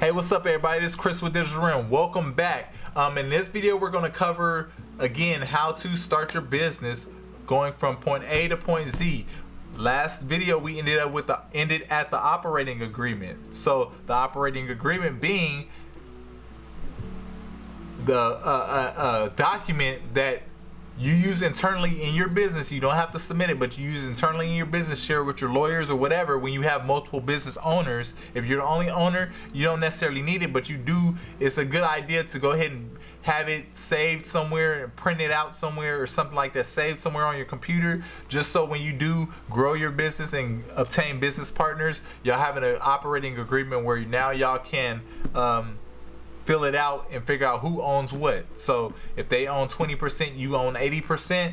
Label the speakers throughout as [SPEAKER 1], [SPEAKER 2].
[SPEAKER 1] Hey, what's up everybody? This is Chris with Digital Realm. Welcome back. In this video we're going to cover again how to start your business going from point A to point Z. Last video we ended at the operating agreement. So the operating agreement being the document that you use internally in your business. You don't have to submit it, but you use internally in your business, share with your lawyers or whatever. When you have multiple business owners, if you're the only owner, you don't necessarily need it, but you do. It's a good idea to go ahead and have it saved somewhere and print it out somewhere or something like that, saved somewhere on your computer, just so when you do grow your business and obtain business partners, y'all having an operating agreement where now y'all can fill it out and figure out who owns what. So if they own 20%, you own 80%,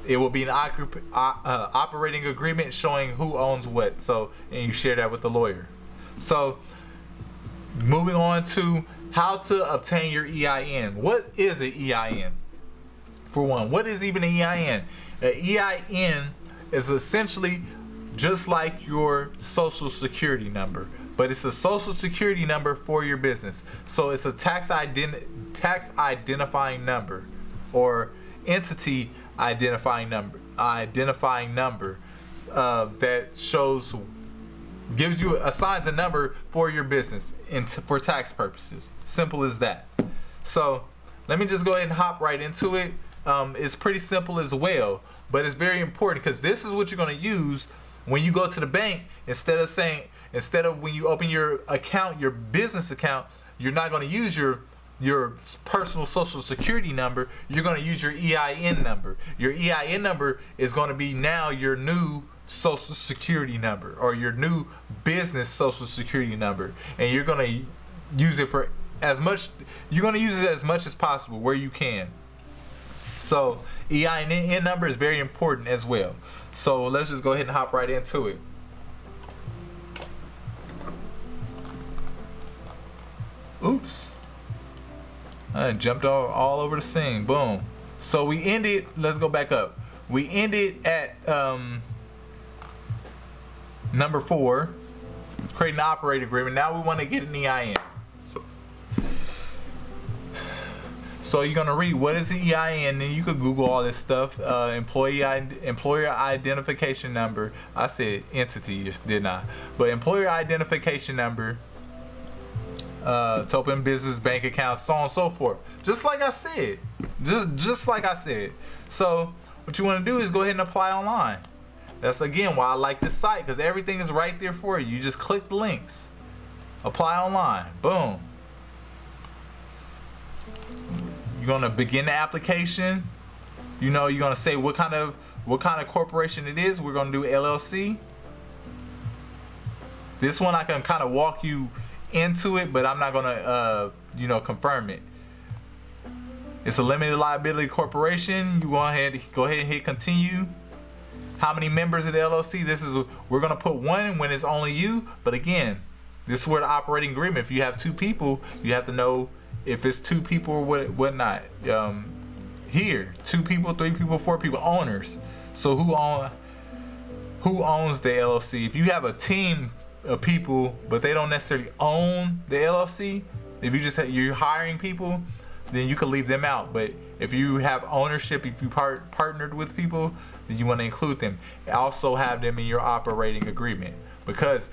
[SPEAKER 1] it will be an operating agreement showing who owns what. So, and you share that with the lawyer. So moving on to how to obtain your EIN. What is an EIN? For one, what is even an EIN? An EIN is essentially just like your social security number, but it's a social security number for your business. So it's a tax identifying number or entity identifying number that assigns a number for your business and for tax purposes. Simple as that. So let me just go ahead and hop right into it. It's pretty simple as well, but it's very important because this is what you're going to use when you go to the bank. Instead of when you open your account, your business account, you're not going to use your personal social security number. You're going to use your EIN number. Your EIN number is going to be now your new social security number or your new business social security number, and you're going to use it for as much. You're going to use it as much as possible where you can. So EIN number is very important as well. So let's just go ahead and hop right into it. Oops. I jumped all over the scene. Boom. So we ended, let's go back up. We ended at number 4, creating an operating agreement. Now we want to get an EIN. So you're gonna read what is the EIN, and you could Google all this stuff. Employer identification number. I said entity, didn't I? But employer identification number. To open business, bank accounts, so on and so forth. Just like I said. Just like I said. So what you want to do is go ahead and apply online. That's again why I like this site, because everything is right there for you. You just click the links. Apply online. Boom. You're gonna begin the application. You know, you're gonna say what kind of corporation it is. We're gonna do LLC. This one I can kind of walk you into it, but I'm not gonna confirm it. It's a limited liability corporation. You go ahead and hit continue. How many members of the LLC? We're gonna put 1 when it's only you, but again, this is where the operating agreement. If you have 2 people, you have to know if it's 2 people or whatnot. Here, 2 people, 3 people, 4 people, owners. So who owns the LLC? If you have a team of people, but they don't necessarily own the LLC, if you're hiring people, then you can leave them out. But if you have ownership, if you partnered with people, then you want to include them. Also have them in your operating agreement, because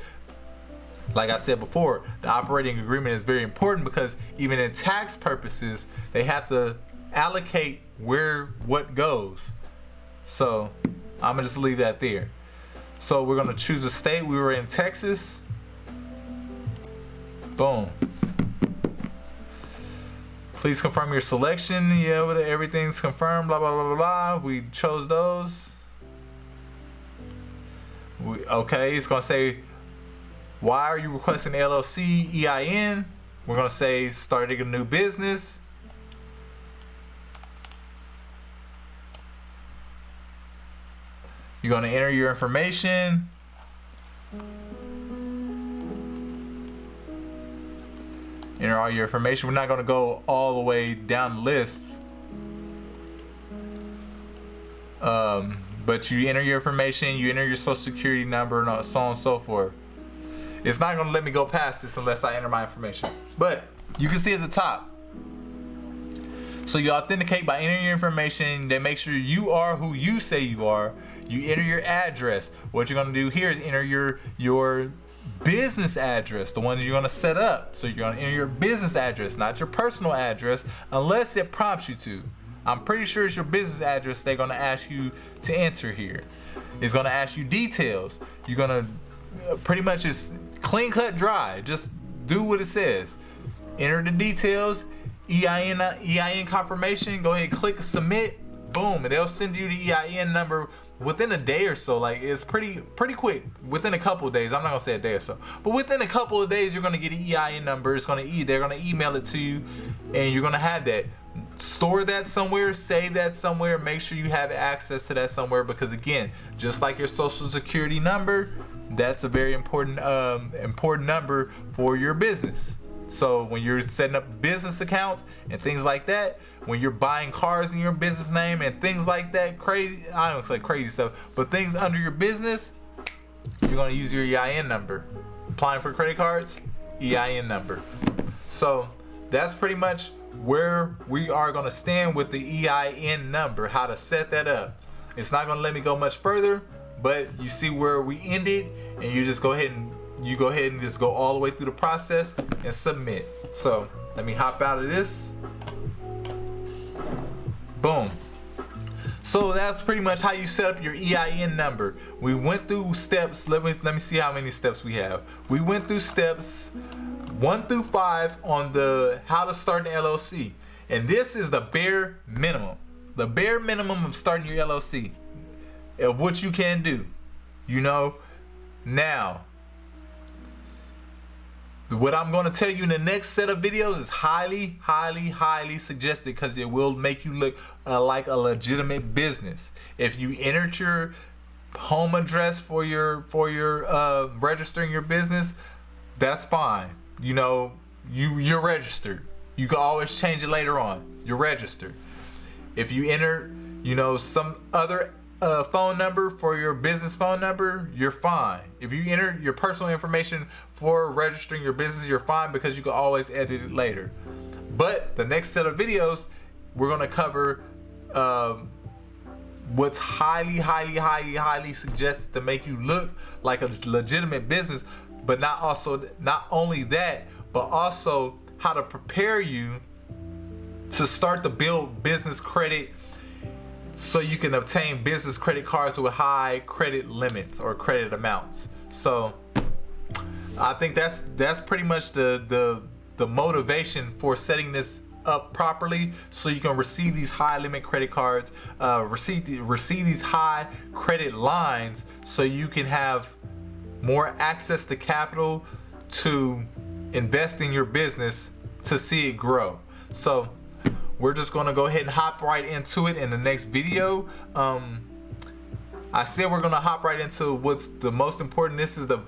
[SPEAKER 1] like I said before, the operating agreement is very important, because even in tax purposes, they have to allocate where what goes. So I'm gonna just leave that there. So we're gonna choose a state. We were in Texas. Boom. Please confirm your selection. Yeah, everything's confirmed. Blah blah blah blah blah. We chose those. Okay, it's gonna say, why are you requesting LLC EIN? We're gonna say starting a new business. You're gonna enter your information. Enter all your information. We're not gonna go all the way down the list. But you enter your information, you enter your social security number, and so on and so forth. It's not gonna let me go past this unless I enter my information. But you can see at the top. So you authenticate by entering your information, then make sure you are who you say you are. You enter your address. What you're gonna do here is enter your business address, the one you're gonna set up. So you're gonna enter your business address, not your personal address, unless it prompts you to. I'm pretty sure it's your business address they're gonna ask you to enter here. It's gonna ask you details. You're gonna pretty much just clean cut dry. Just do what it says. Enter the details, EIN confirmation, go ahead, click submit, boom, and they'll send you the EIN number within a day or so. Like, it's pretty quick, within a couple of days. I'm not gonna say a day or so, but within a couple of days you're gonna get an EIN number. They're gonna email it to you, and you're gonna have that. Store that somewhere, save that somewhere, make sure you have access to that somewhere, because again, just like your social security number, that's a very important number for your business. So when you're setting up business accounts and things like that, when you're buying cars in your business name and things like that, crazy, I don't say crazy stuff, but things under your business, you're gonna use your EIN number. Applying for credit cards, EIN number. So that's pretty much where we are gonna stand with the EIN number, how to set that up. It's not gonna let me go much further, but you see where we ended, and you just go ahead and just go all the way through the process and submit. So let me hop out of this. Boom. So that's pretty much how you set up your EIN number. We went through steps. Let me see how many steps we have. We went through steps 1 through 5 on the how to start an LLC. And this is the bare minimum. The bare minimum of starting your LLC. Of what you can do. You know, now, what I'm going to tell you in the next set of videos is highly, highly, highly suggested, because it will make you look like a legitimate business. If you entered your home address for your registering your business, that's fine. You know, you're registered. You can always change it later on. You're registered. If you enter, you know, some other phone number for your business phone number, you're fine. If you enter your personal information for registering your business, you're fine, because you can always edit it later. But the next set of videos, we're going to cover what's highly, highly, highly, highly suggested to make you look like a legitimate business, but not only that, but also how to prepare you to start to build business credit, so you can obtain business credit cards with high credit limits or credit amounts. So I think that's pretty much the motivation for setting this up properly, so you can receive these high limit credit cards, receive these high credit lines, so you can have more access to capital to invest in your business to see it grow. So we're just gonna go ahead and hop right into it in the next video. I said we're gonna hop right into what's the most important. This is the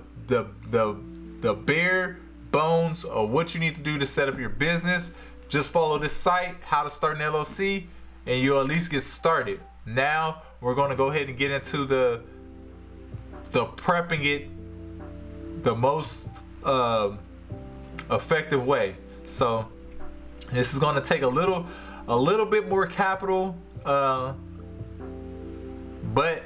[SPEAKER 1] bare bones of what you need to do to set up your business. Just follow this site, how to start an LLC, and you'll at least get started. Now we're gonna go ahead and get into the prepping it the most effective way. So this is going to take a little bit more capital, but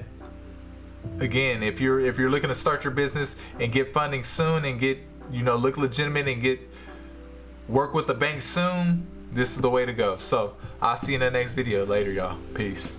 [SPEAKER 1] again, if you're looking to start your business and get funding soon and get, you know, look legitimate and work with the bank soon, this is the way to go. So I'll see you in the next video. Later, y'all. Peace.